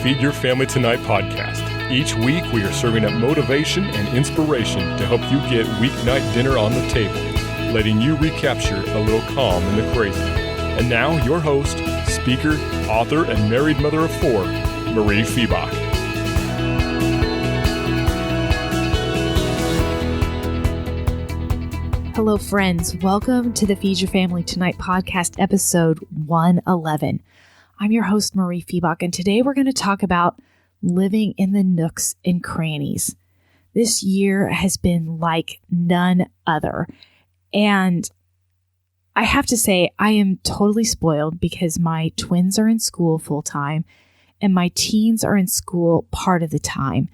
Feed Your Family Tonight podcast. Each week, we are serving up motivation and inspiration to help you get weeknight dinner on the table, letting you recapture a little calm in the crazy. And now, your host, speaker, author, and married mother of four, Mariefiebach. Hello, friends. Welcome to the Feed Your Family Tonight podcast, episode 111. I'm your host, Mariefiebach, and today we're going to talk about living in the nooks and crannies. This year has been like none other. And I have to say, I am totally spoiled because my twins are in school full time and my teens are in school part of the time.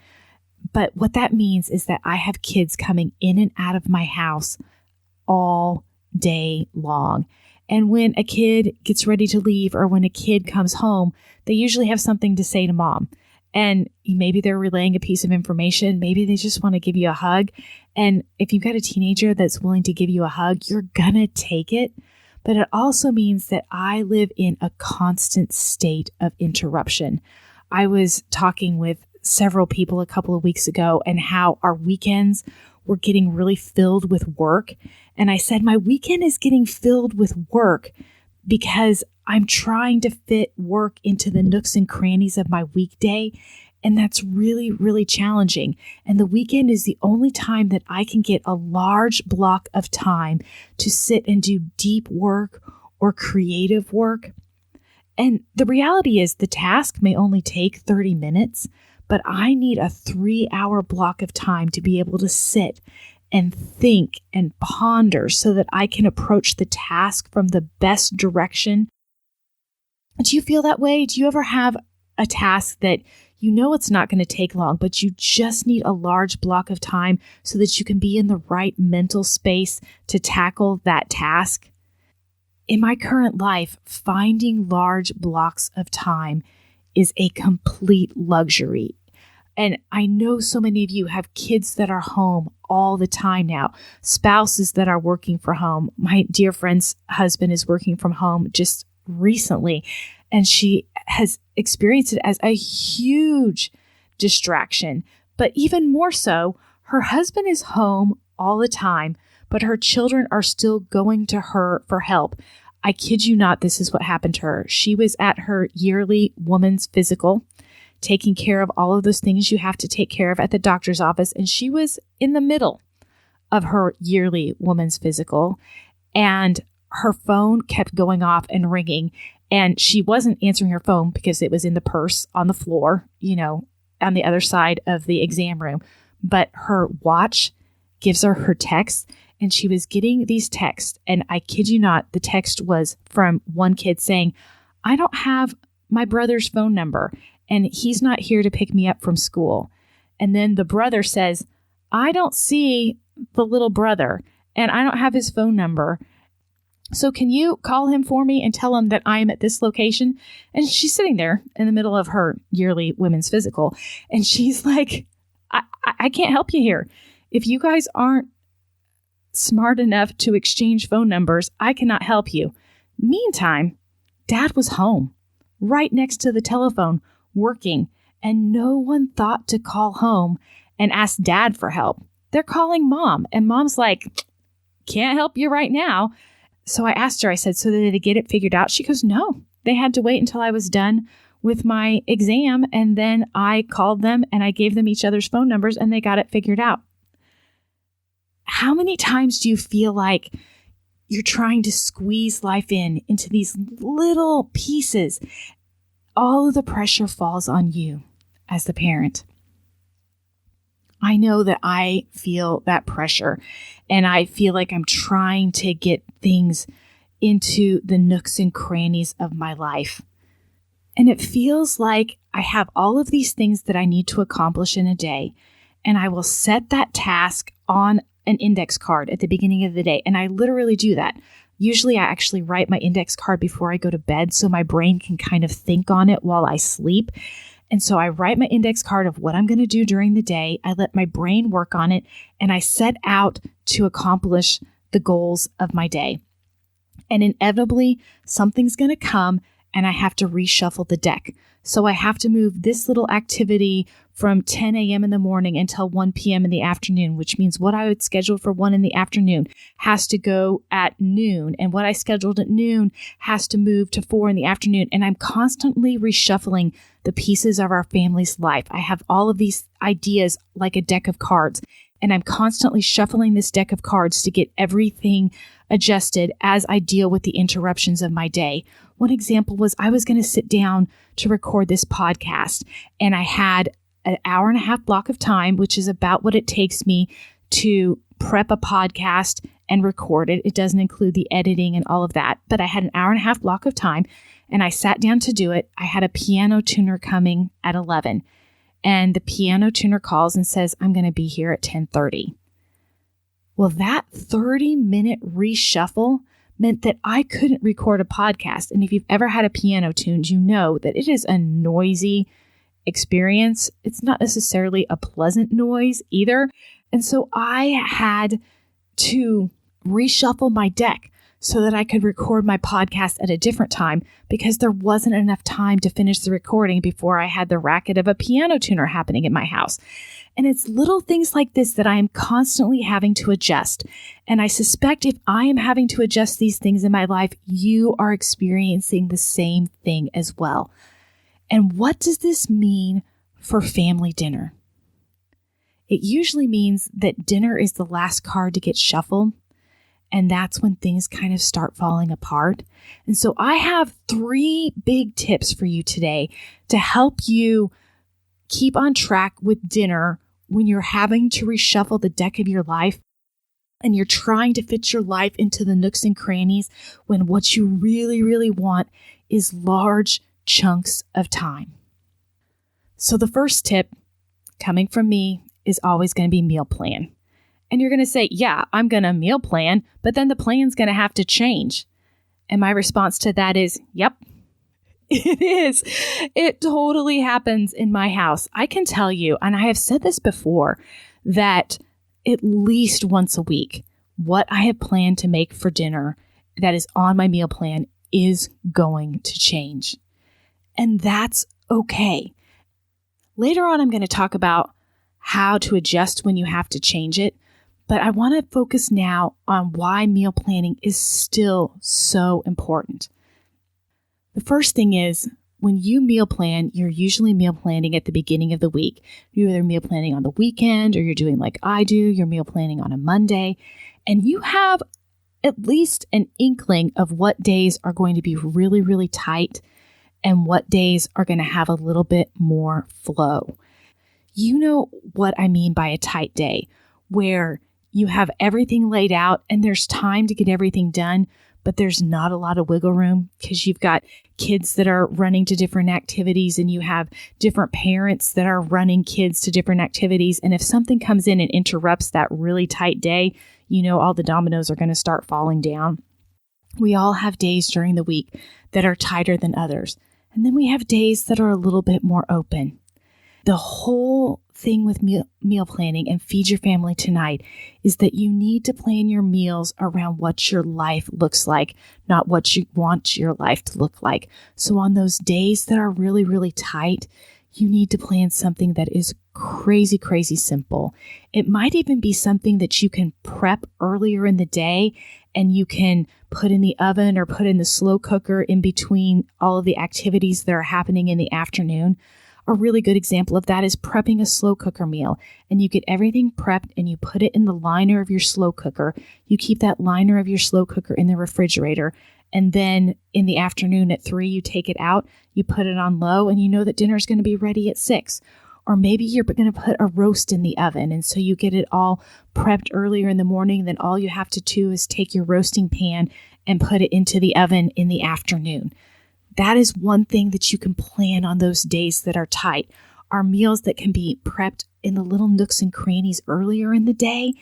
But what that means is that I have kids coming in and out of my house all day long. And when a kid gets ready to leave or when a kid comes home, they usually have something to say to mom. And maybe they're relaying a piece of information. Maybe they just want to give you a hug. And if you've got a teenager that's willing to give you a hug, you're going to take it. But it also means that I live in a constant state of interruption. I was talking with several people a couple of weeks ago and how our weekends were getting really filled with work. And I said, my weekend is getting filled with work because I'm trying to fit work into the nooks and crannies of my weekday. And that's really, really challenging. And the weekend is the only time that I can get a large block of time to sit and do deep work or creative work. And the reality is the task may only take 30 minutes, but I need a 3-hour block of time to be able to sit and think and ponder so that I can approach the task from the best direction. Do you feel that way? Do you ever have a task that you know it's not going to take long, but you just need a large block of time so that you can be in the right mental space to tackle that task? In my current life, finding large blocks of time is a complete luxury. And I know so many of you have kids that are home all the time now, spouses that are working from home. My dear friend's husband is working from home just recently, and she has experienced it as a huge distraction. But even more so, her husband is home all the time, but her children are still going to her for help. I kid you not, this is what happened to her. She was at her yearly woman's physical, taking care of all of those things you have to take care of at the doctor's office. And she was in the middle of her yearly woman's physical, and her phone kept going off and ringing. And she wasn't answering her phone because it was in the purse on the floor, on the other side of the exam room. But her watch gives her her text, and she was getting these texts. And I kid you not, the text was from one kid saying, I don't have my brother's phone number, and he's not here to pick me up from school. And then the brother says, I don't see the little brother, and I don't have his phone number. So can you call him for me and tell him that I am at this location? And she's sitting there in the middle of her yearly women's physical. And she's like, I can't help you here. If you guys aren't smart enough to exchange phone numbers, I cannot help you. Meantime, Dad was home, right next to the telephone, working, and no one thought to call home and ask Dad for help. They're calling Mom, and Mom's like, can't help you right now. So I asked her, I said, so did they get it figured out? She goes, no, they had to wait until I was done with my exam, and then I called them and I gave them each other's phone numbers and they got it figured out. How many times do you feel like you're trying to squeeze life into these little pieces? All of the pressure falls on you as the parent. I know that I feel that pressure, and I feel like I'm trying to get things into the nooks and crannies of my life. And it feels like I have all of these things that I need to accomplish in a day, and I will set that task on an index card at the beginning of the day. And I literally do that. Usually I actually write my index card before I go to bed so my brain can kind of think on it while I sleep. And so I write my index card of what I'm going to do during the day. I let my brain work on it, and I set out to accomplish the goals of my day. And inevitably, something's going to come and I have to reshuffle the deck. So I have to move this little activity from 10 a.m. in the morning until 1 p.m. in the afternoon, which means what I would schedule for 1 in the afternoon has to go at noon. And what I scheduled at noon has to move to 4 in the afternoon. And I'm constantly reshuffling the pieces of our family's life. I have all of these ideas like a deck of cards, and I'm constantly shuffling this deck of cards to get everything adjusted as I deal with the interruptions of my day. One example was I was going to sit down to record this podcast, and I had an hour and a half block of time, which is about what it takes me to prep a podcast and record it. It doesn't include the editing and all of that, but I had an hour and a half block of time, and I sat down to do it. I had a piano tuner coming at 11, and the piano tuner calls and says, I'm going to be here at 10:30. Well, that 30-minute reshuffle meant that I couldn't record a podcast. And if you've ever had a piano tuned, you know that it is a noisy experience. It's not necessarily a pleasant noise either. And so I had to reshuffle my deck so that I could record my podcast at a different time because there wasn't enough time to finish the recording before I had the racket of a piano tuner happening at my house. And it's little things like this that I am constantly having to adjust. And I suspect if I am having to adjust these things in my life, you are experiencing the same thing as well. And what does this mean for family dinner? It usually means that dinner is the last card to get shuffled. And that's when things kind of start falling apart. And so I have 3 big tips for you today to help you keep on track with dinner when you're having to reshuffle the deck of your life and you're trying to fit your life into the nooks and crannies when what you really, really want is large chunks of time. So the first tip coming from me is always going to be meal plan. And you're going to say, yeah, I'm going to meal plan, but then the plan's going to have to change. And my response to that is, yep, it is. It totally happens in my house. I can tell you, and I have said this before, that at least once a week, what I have planned to make for dinner that is on my meal plan is going to change. And that's okay. Later on, I'm going to talk about how to adjust when you have to change it. But I want to focus now on why meal planning is still so important. The first thing is when you meal plan, you're usually meal planning at the beginning of the week. You're either meal planning on the weekend or you're doing like I do, you're meal planning on a Monday, and you have at least an inkling of what days are going to be really, really tight and what days are going to have a little bit more flow. You know what I mean by a tight day, where you have everything laid out and there's time to get everything done, but there's not a lot of wiggle room because you've got kids that are running to different activities and you have different parents that are running kids to different activities. And if something comes in and interrupts that really tight day, you know all the dominoes are going to start falling down. We all have days during the week that are tighter than others. And then we have days that are a little bit more open. The whole thing with meal planning and Feed Your Family Tonight is that you need to plan your meals around what your life looks like, not what you want your life to look like. So on those days that are really, really tight, you need to plan something that is crazy, crazy simple. It might even be something that you can prep earlier in the day and you can put in the oven or put in the slow cooker in between all of the activities that are happening in the afternoon. A really good example of that is prepping a slow cooker meal, and you get everything prepped and you put it in the liner of your slow cooker. You keep that liner of your slow cooker in the refrigerator, and then in the afternoon at 3, you take it out, you put it on low, and you know that dinner is going to be ready at 6. Or maybe you're going to put a roast in the oven, and so you get it all prepped earlier in the morning, then all you have to do is take your roasting pan and put it into the oven in the afternoon. That is one thing that you can plan on those days that are tight, are meals that can be prepped in the little nooks and crannies earlier in the day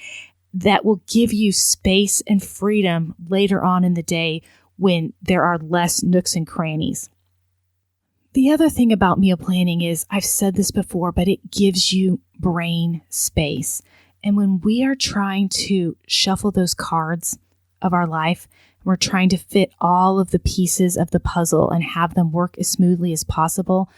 that will give you space and freedom later on in the day when there are less nooks and crannies. The other thing about meal planning is, I've said this before, but it gives you brain space. And when we are trying to shuffle those cards of our life. We're trying to fit all of the pieces of the puzzle and have them work as smoothly as possible.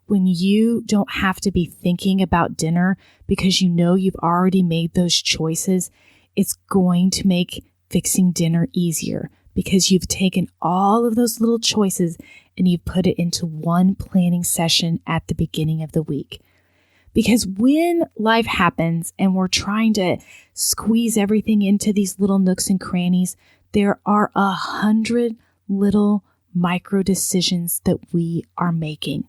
When you don't have to be thinking about dinner because you know you've already made those choices, it's going to make fixing dinner easier because you've taken all of those little choices and you've put it into one planning session at the beginning of the week. Because when life happens and we're trying to squeeze everything into these little nooks and crannies, there are 100 little micro decisions that we are making.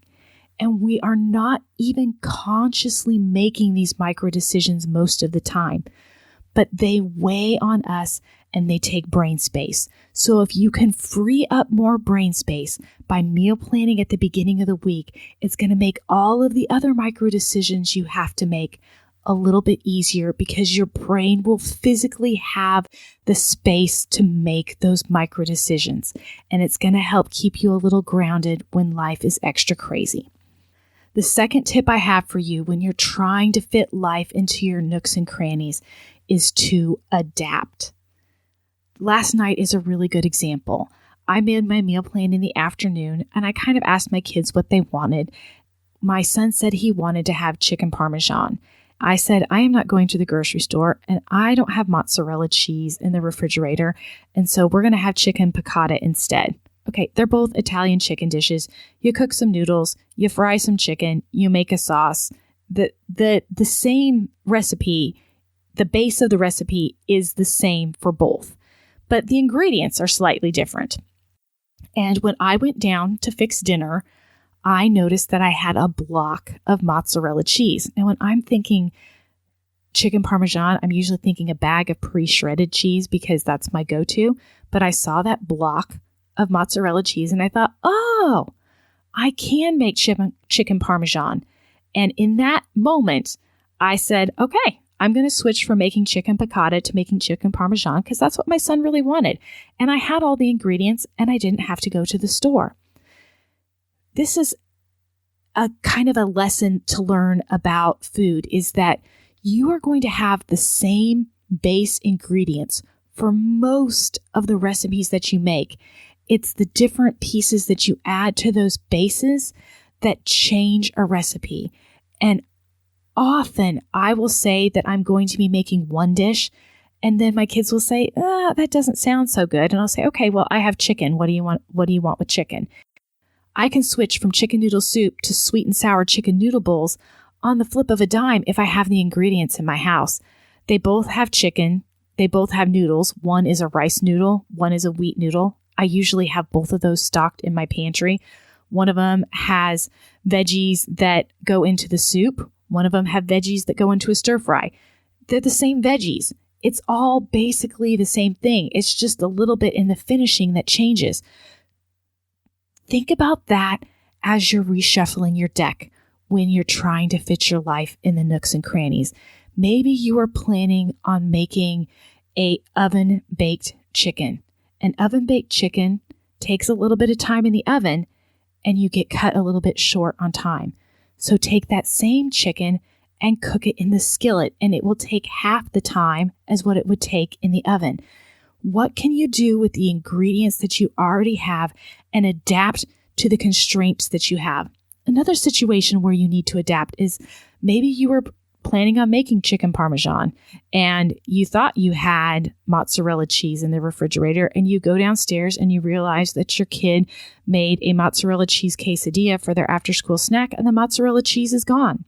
And we are not even consciously making these micro decisions most of the time, but they weigh on us and they take brain space. So if you can free up more brain space by meal planning at the beginning of the week, it's going to make all of the other micro decisions you have to make a little bit easier because your brain will physically have the space to make those micro decisions. And it's going to help keep you a little grounded when life is extra crazy. The second tip I have for you when you're trying to fit life into your nooks and crannies is to adapt. Last night is a really good example. I made my meal plan in the afternoon and I kind of asked my kids what they wanted. My son said he wanted to have chicken parmesan. I said, I am not going to the grocery store and I don't have mozzarella cheese in the refrigerator. And so we're going to have chicken piccata instead. Okay, they're both Italian chicken dishes. You cook some noodles, you fry some chicken, you make a sauce. The same recipe, the base of the recipe is the same for both, but the ingredients are slightly different. And when I went down to fix dinner, I noticed that I had a block of mozzarella cheese. And when I'm thinking chicken parmesan, I'm usually thinking a bag of pre-shredded cheese because that's my go-to. But I saw that block of mozzarella cheese and I thought, oh, I can make chicken parmesan. And in that moment, I said, okay, I'm going to switch from making chicken piccata to making chicken parmesan because that's what my son really wanted. And I had all the ingredients and I didn't have to go to the store. This is a kind of a lesson to learn about food is that you are going to have the same base ingredients for most of the recipes that you make. It's the different pieces that you add to those bases that change a recipe. And often I will say that I'm going to be making one dish and then my kids will say, that doesn't sound so good. And I'll say, okay, well, I have chicken. What do you want? What do you want with chicken? I can switch from chicken noodle soup to sweet and sour chicken noodle bowls on the flip of a dime if I have the ingredients in my house. They both have chicken. They both have noodles. One is a rice noodle. One is a wheat noodle. I usually have both of those stocked in my pantry. One of them has veggies that go into the soup. One of them have veggies that go into a stir fry. They're the same veggies. It's all basically the same thing. It's just a little bit in the finishing that changes. Think about that as you're reshuffling your deck when you're trying to fit your life in the nooks and crannies. Maybe you are planning on making a oven-baked chicken. An oven-baked chicken takes a little bit of time in the oven and you get cut a little bit short on time. So take that same chicken and cook it in the skillet and it will take half the time as what it would take in the oven. What can you do with the ingredients that you already have and adapt to the constraints that you have? Another situation where you need to adapt is maybe you were planning on making chicken parmesan and you thought you had mozzarella cheese in the refrigerator and you go downstairs and you realize that your kid made a mozzarella cheese quesadilla for their after school snack and the mozzarella cheese is gone.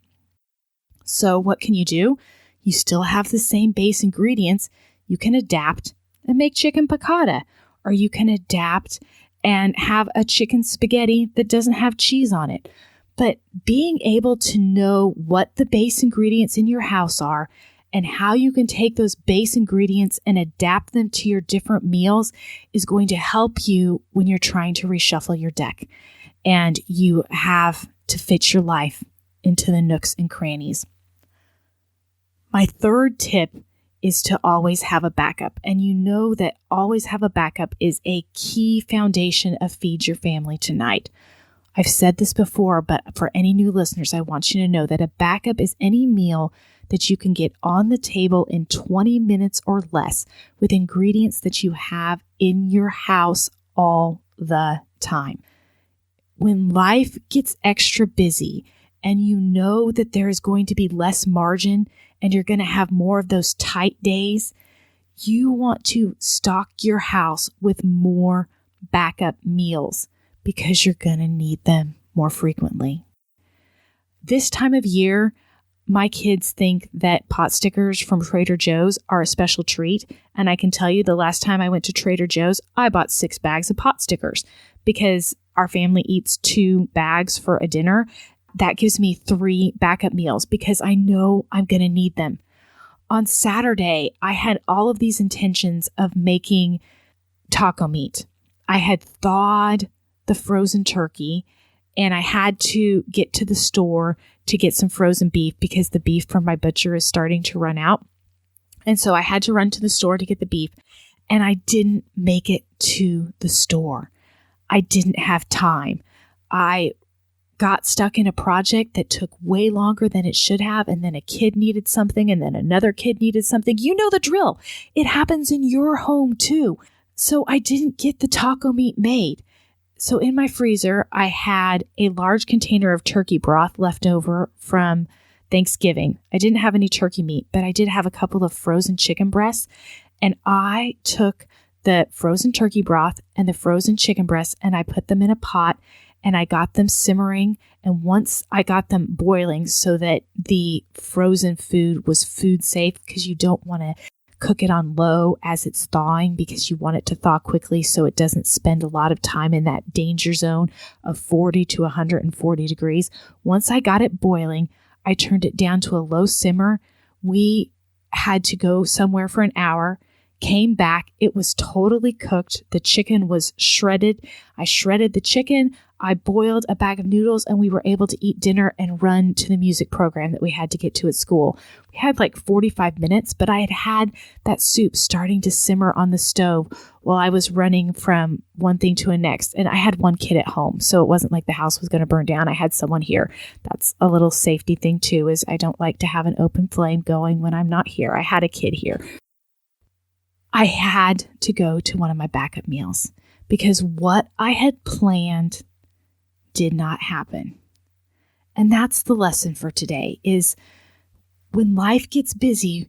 So what can you do? You still have the same base ingredients. You can adapt and make chicken piccata, or you can adapt and have a chicken spaghetti that doesn't have cheese on it. But being able to know what the base ingredients in your house are and how you can take those base ingredients and adapt them to your different meals is going to help you when you're trying to reshuffle your deck and you have to fit your life into the nooks and crannies. My third tip is to always have a backup. And you know that always have a backup is a key foundation of Feed Your Family Tonight. I've said this before, but for any new listeners, I want you to know that a backup is any meal that you can get on the table in 20 minutes or less with ingredients that you have in your house all the time. When life gets extra busy and you know that there is going to be less margin and you're going to have more of those tight days, you want to stock your house with more backup meals because you're going to need them more frequently. This time of year, my kids think that pot stickers from Trader Joe's are a special treat. And I can tell you the last time I went to Trader Joe's, I bought 6 bags of pot stickers because our family eats 2 bags for a dinner. That gives me 3 backup meals because I know I'm going to need them. On Saturday, I had all of these intentions of making taco meat. I had thawed the frozen turkey, and I had to get to the store to get some frozen beef because the beef from my butcher is starting to run out. And so I had to run to the store to get the beef, and I didn't make it to the store. I didn't have time. I got stuck in a project that took way longer than it should have, and then a kid needed something, and then another kid needed something. You know the drill. It happens in your home too. So I didn't get the taco meat made. So in my freezer, I had a large container of turkey broth left over from Thanksgiving. I didn't have any turkey meat, but I did have a couple of frozen chicken breasts. And I took the frozen turkey broth and the frozen chicken breasts and I put them in a pot and I got them simmering. And once I got them boiling so that the frozen food was food safe, because you don't want to cook it on low as it's thawing because you want it to thaw quickly so it doesn't spend a lot of time in that danger zone of 40 to 140 degrees. Once I got it boiling, I turned it down to a low simmer. We had to go somewhere for an hour, came back. It was totally cooked. The chicken was shredded. I shredded the chicken. I boiled a bag of noodles and we were able to eat dinner and run to the music program that we had to get to at school. We had like 45 minutes, but I had that soup starting to simmer on the stove while I was running from one thing to the next. And I had one kid at home, so it wasn't like the house was going to burn down. I had someone here. That's a little safety thing too, is I don't like to have an open flame going when I'm not here. I had a kid here. I had to go to one of my backup meals because what I had planned did not happen. And that's the lesson for today, is when life gets busy,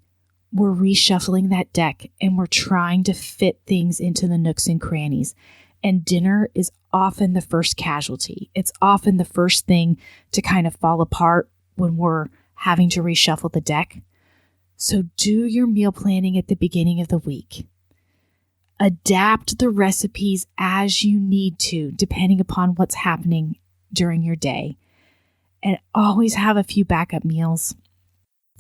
we're reshuffling that deck and we're trying to fit things into the nooks and crannies. And dinner is often the first casualty. It's often the first thing to kind of fall apart when we're having to reshuffle the deck. So do your meal planning at the beginning of the week. Adapt the recipes as you need to, depending upon what's happening during your day. And always have a few backup meals.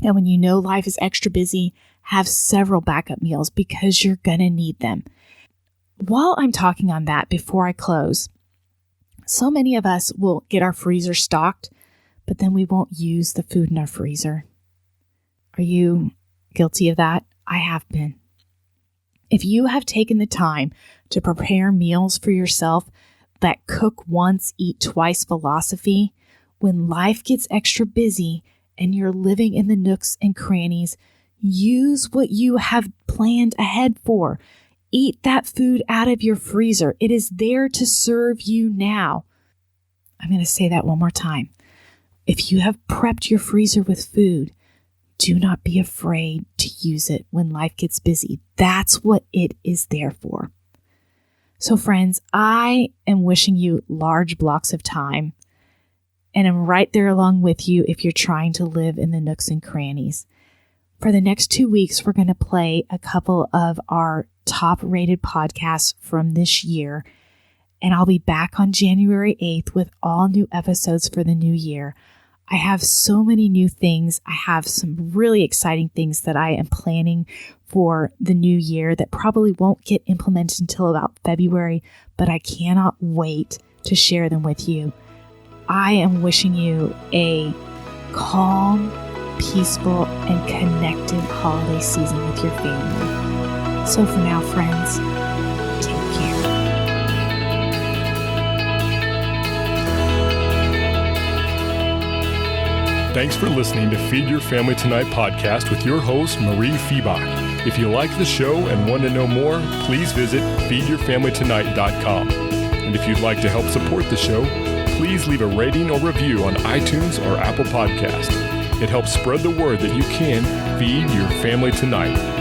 And when you know life is extra busy, have several backup meals because you're going to need them. While I'm talking on that, before I close, so many of us will get our freezer stocked, but then we won't use the food in our freezer. Are you guilty of that? I have been. If you have taken the time to prepare meals for yourself, that cook once, eat twice philosophy, when life gets extra busy and you're living in the nooks and crannies, use what you have planned ahead for. Eat that food out of your freezer. It is there to serve you now. I'm going to say that one more time. If you have prepped your freezer with food, do not be afraid to use it when life gets busy. That's what it is there for. So friends, I am wishing you large blocks of time, and I'm right there along with you if you're trying to live in the nooks and crannies. For the next 2 weeks, we're going to play a couple of our top rated podcasts from this year, and I'll be back on January 8th with all new episodes for the new year. I have so many new things. I have some really exciting things that I am planning for the new year that probably won't get implemented until about February, but I cannot wait to share them with you. I am wishing you a calm, peaceful, and connected holiday season with your family. So for now, friends, take care. Thanks for listening to Feed Your Family Tonight podcast with your host, Mariefiebach. If you like the show and want to know more, please visit feedyourfamilytonight.com. And if you'd like to help support the show, please leave a rating or review on iTunes or Apple Podcast. It helps spread the word that you can feed your family tonight.